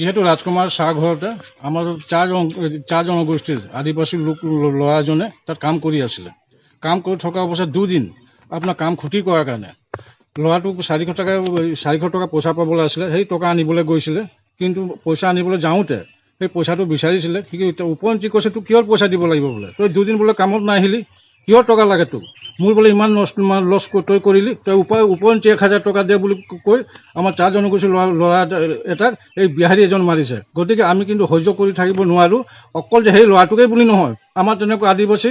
যিহেতু ৰাজকুমাৰ চাহ ঘৰতে আমাৰ চাহ জনগোষ্ঠীৰ আদিবাসী লোক ল'ৰা এজনে তাত কাম কৰি আছিলে। কাম কৰি থকা অৱস্থাত দুদিন আপোনাৰ কাম ক্ষতি কৰাৰ কাৰণে ল'ৰাটোক 400 টকা পইচা পাবলৈ আছিলে। সেই টকা আনিবলৈ গৈছিলে, কিন্তু পইচা আনিবলৈ যাওঁতে সেই পইচাটো বিচাৰিছিলে। সি উপৰঞ্চি কৈছে তোক কিহৰ পইচা দিব লাগিব বোলে, তই দুদিন বোলে কামত নাহিলি, কিহৰ টকা লাগে তোক, মোৰ বোলে ইমান লছ তই কৰিলি, তই উপৰঞ্চি 1000 টকা দে বুলি কৈ আমাৰ চাহ জনগোষ্ঠীৰ ল'ৰা এটাক এই বিহাৰী এজন মাৰিছে। গতিকে আমি কিন্তু সহ্য কৰি থাকিব নোৱাৰোঁ। অকল যে সেই ল'ৰাটোকেই বুলি নহয়, আমাৰ তেনেকুৱা আদিবাসী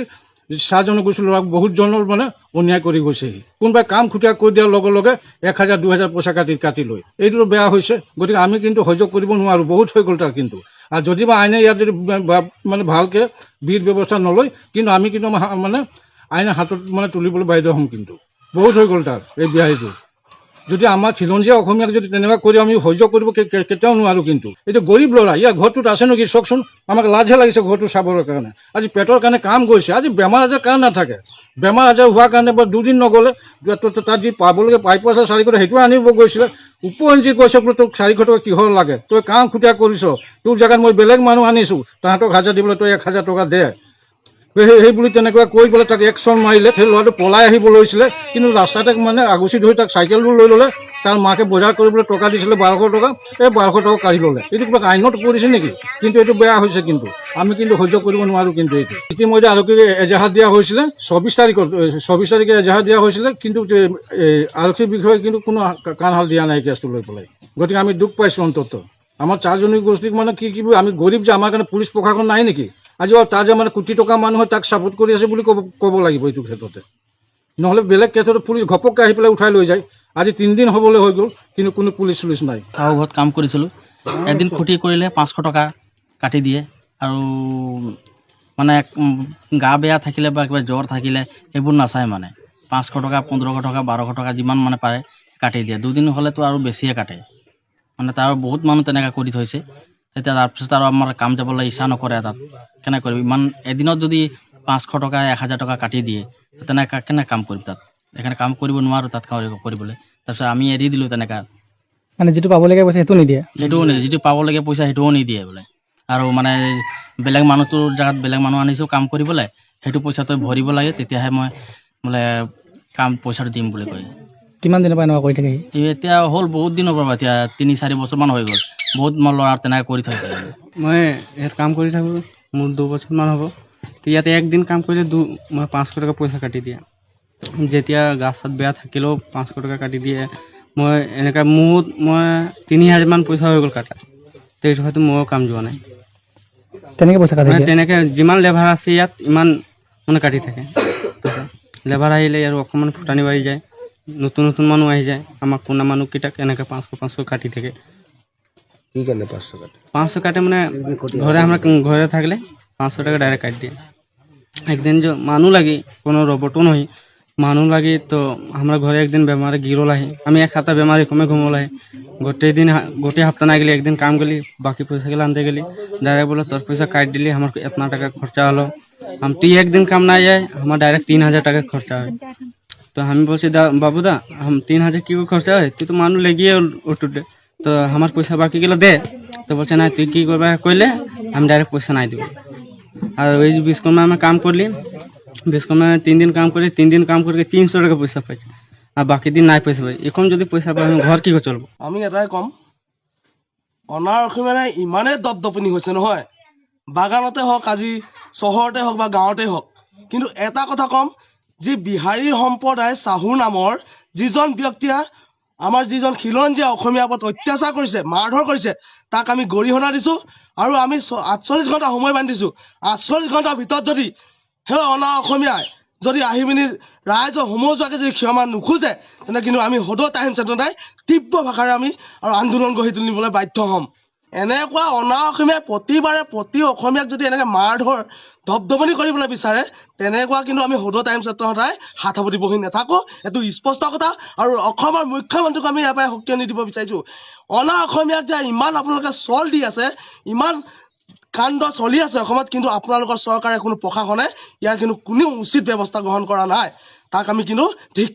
চাহ জনগোষ্ঠীৰ ল'ৰাক বহুতজনৰ মানে অন্যায় কৰি গৈছেহি। কোনোবাই কাম খুটীয়া কৰি দিয়াৰ লগে লগে 1000 2000 পইচা কাটি লয়। এইটো বেয়া হৈছে। গতিকে আমি কিন্তু সহ্য কৰিব নোৱাৰোঁ, বহুত হৈ গ'ল তাৰ কিন্তু। আৰু যদিবা আইনে ইয়াত যদি মানে ভালকৈ বিধ ব্যৱস্থা নলয়, কিন্তু আমি কিন্তু মানে আইনে হাতত মানে তুলিবলৈ বাধ্য হ'ম। কিন্তু বহুত হৈ গ'ল তাৰ এই বিহাৰীটো। যদি আমাৰ খিলঞ্জীয়া অসমীয়াক যদি তেনেকুৱা কৰি আমি সহ্য কৰিব কেতিয়াও নোৱাৰোঁ। কিন্তু এইটো গৰীব ল'ৰা, ইয়াৰ ঘৰটোত আছে নেকি চাওকচোন। আমাক লাজহে লাগিছে ঘৰটো চাবৰ কাৰণে। আজি পেটৰ কাৰণে কাম গৈছে, আজি বেমাৰ আজাৰ কাৰণ নাথাকে। বেমাৰ আজাৰ হোৱাৰ কাৰণে বা দুদিন নগ'লে তাত যি পাবলগীয়া পাই পইচা 400 টকা সেইটোৱে আনিব গৈছিলে। উপৰঞ্চি কৈছে বোলে তোক 400 টকা কিহৰ লাগে, তই কাম খুটীয়া কৰিছ, তোৰ জেগাত মই বেলেগ মানুহ আনিছোঁ, তাহাঁতক 1000 দিবলৈ তই 1000 টকা দে। সেই বুলি তেনেকুৱা কৈ পেলাই তাক একশ্যন মাৰিলে। সেই ল'ৰাটো পলাই আহিব লৈছিলে, কিন্তু ৰাস্তাতে মানে আগুচি ধৰি তাক চাইকেলটো লৈ ল'লে। তাৰ মাকে বজাৰ কৰিবলৈ টকা দিছিলে 1200 টকা, এই 1200 টকা কাঢ়ি ল'লে। এইটো কিবা আইনত পৰিছে নেকি? কিন্তু এইটো বেয়া হৈছে। কিন্তু আমি কিন্তু সহ্য কৰিব নোৱাৰোঁ। কিন্তু এইটো ইতিমধ্যে আৰক্ষীক এজাহাৰ দিয়া হৈছিলে। 24 তাৰিখে এজাহাৰ দিয়া হৈছিলে, কিন্তু আৰক্ষী বিষয়ে কিন্তু কোনো কাণশাল দিয়া নাই কেছটো লৈ পেলাই। গতিকে আমি দুখ পাইছোঁ অন্ততঃ। আমাৰ চাহ জনগোষ্ঠীক মানে কি আমি গৰীব যে, আমাৰ কাৰণে পুলিচ প্ৰশাসন নাই নেকি? আজি তাৰ যে মানে কোটি টকা মানুহ তাক ছাপোৰ্ট কৰি আছে বুলি ক'ব লাগিব এইটো ক্ষেত্ৰতে। নহ'লে বেলেগ ক্ষেত্ৰত পুলিচ ঘপককৈ আহি পেলাই উঠাই লৈ যায়। আজি 3 দিন হ'বলৈ হৈ গ'ল, কিন্তু কোনো পুলিচ নাই। চাহ ঘৰত কাম কৰিছিলোঁ, এদিন ক্ষতি কৰিলে 500 টকা কাটি দিয়ে। আৰু মানে গা বেয়া থাকিলে বা কিবা জ্বৰ থাকিলে সেইবোৰ নাচায়। মানে 500 টকা 1500 টকা 1200 টকা যিমান মানে পাৰে কাটি দিয়ে। দুদিন হ'লেতো আৰু বেছিয়ে কাটে। মানে তাৰ বহুত মানুহ তেনেকৈ কৰি থৈছে। তেতিয়া তাৰপিছত আৰু আমাৰ কাম যাবলৈ ইচ্ছা নকৰে। তাত কেনেকৈ কৰিবি, ইমান এদিনত যদি 500 টকা 1000 টকা কাটি দিয়ে, তেনেকৈ কেনেকৈ কাম কৰিবি তাত। সেইকাৰণে কাম কৰিব নোৱাৰোঁ তাত কৰিবলৈ। তাৰপিছত আমি এৰি দিলোঁ তেনেকৈ। মানে যিটো পাবলগীয়া পইচা সেইটোও নিদিয়ে, যিটো পাবলগীয়া পইচা সেইটোও নিদিয়ে বোলে। আৰু মানে বেলেগ মানুহটোৰ জেগাত বেলেগ মানুহ আনিছোঁ কাম কৰিবলৈ, সেইটো পইচা তই ভৰিব লাগে, তেতিয়াহে মই বোলে পইচাটো দিম বুলি কয়। কিমান দিনৰ পৰা এনেকুৱা কৰি থাকে? এতিয়া হ'ল বহুত দিনৰ পৰা, এতিয়া 3-4 বছৰমান হৈ গ'ল। বহুত ল'ৰা তেনেকৈ কৰি থৈছে। মই ইয়াত কাম কৰি থাকোঁ, মোৰ 2 বছৰমান হ'ব। ইয়াতে একদিন কাম কৰিলে মই 500 টকা পইচা কাটি দিয়ে। যেতিয়া গা চাত বেয়া থাকিলেও 500 টকা কাটি দিয়ে। মই এনেকৈ মই 3000 মান পইচা হৈ গ'ল কাটা। সেইটো হয়তো ময়ো কাম যোৱা নাই। তেনেকৈ পইচা কাটি দিয়ে? তেনেকৈ যিমান লেবাৰ আছে ইয়াত ইমান মানে কাটি থাকে। লেবাৰ আহিলে আৰু অকণমান ফুটানি বাঢ়ি যায়, নতুন মানুহ আহি যায়। আমাৰ পুৰণা মানুহকেইটাক এনেকৈ 500 কাটি থাকে। কি কাৰণে 500 কাটে? 500 কাটে মানে ঘৰে থাকলে 500 টাকা ডাইরেক্ট কাট দিয়ে। একদিন जो মানুহ লাগি কোনো রোবটও নহি, মানুহ লাগি তো আমরা ঘরে একদিন বেমারে গিরল আহি, আমি 1 সপ্তাহ বেমারি কমে ঘুমল আহি, গোটে সপ্তাহ না গেলি একদিন কাম গেলি, বাকি पैसा গেলে আনতে গেলি, डायरेक्ट बोला तोर पैसा काट दिली, हमार इतना टाका खर्चा हलो। हम ती एक दिन काम ना जाए हमार डायरेक्ट 3000 टाका खर्चा है। तो हम बोलছি बाबूदा हम 3000 কি খরচা হয়, তুই তো মানুষ লেগিয়ে উঠুটে, তো আমার পয়সা বাকি গেলে দে। তো বলছে না তুই কি করবা কইলে আমি ডাইরেক্ট পয়সা নাই দিব। আর ওই বিশ্বকর্মা আমি কাম করলি, বিশ্বকর্মা 3 দিন কাম করি, 3 দিন কাম করে 300 টাকা পয়সা পাইছি, আর বাকি দিন নাই পয়সা পাই। এখন যদি পয়সা পাই আমি ঘর কি করে চলবো? আমি এটাই কম, অনাৰ অসমীয়া ইমানেই দপদপনি হৈছে নহয়, বাগানতে হওক, আজি চহৰতে হওক বা গাঁৱতে হওক। কিন্তু এটা কথা কম, যি বিহাৰী সম্প্ৰদায় চাহুৰ নামৰ যিজন ব্যক্তিয়ে আমাৰ যিজন খিলঞ্জীয়া অসমীয়াৰ ওপৰত অত্যাচাৰ কৰিছে, মাৰধৰ কৰিছে, তাক আমি গৰিহণা দিছোঁ। আৰু আমি 48 ঘণ্টা সময় বান্ধিছোঁ। 48 ঘণ্টাৰ ভিতৰত যদি সেই অনা অসমীয়াই যদি আহি পিনি ৰাইজৰ সমজুৱাকৈ যদি ক্ষমা নোখোজে, তেনে কিন্তু আমি সদৌ টাইম চেতনাই তীব্ৰ ভাষাৰে আমি আৰু আন্দোলন গঢ়ি তুলিবলৈ বাধ্য হ'ম। এনেকুৱা অনা অসমীয়াই প্ৰতিবাৰে প্ৰতি অসমীয়াক যদি এনেকৈ মাৰধৰ দপদপনি কৰিবলৈ বিচাৰে, তেনেকুৱা কিন্তু আমি সদৌ টাইম চেতনাই হাত সাৱটি বহি নাথাকোঁ। এইটো স্পষ্ট কথা। আৰু অসমৰ মুখ্যমন্ত্ৰীক আমি ইয়াৰ পৰাই সক্ৰিয় নিদিব বিচাৰিছোঁ। অনা অসমীয়াক যে ইমান আপোনালোকে চল দি আছে, ইমান কাণ্ড চলি আছে অসমত, কিন্তু আপোনালোকৰ চৰকাৰে কোনো প্ৰশাসনে ইয়াৰ কিন্তু কোনো উচিত ব্যৱস্থা গ্ৰহণ কৰা নাই। তাক আমি কিন্তু ধিক্কাৰ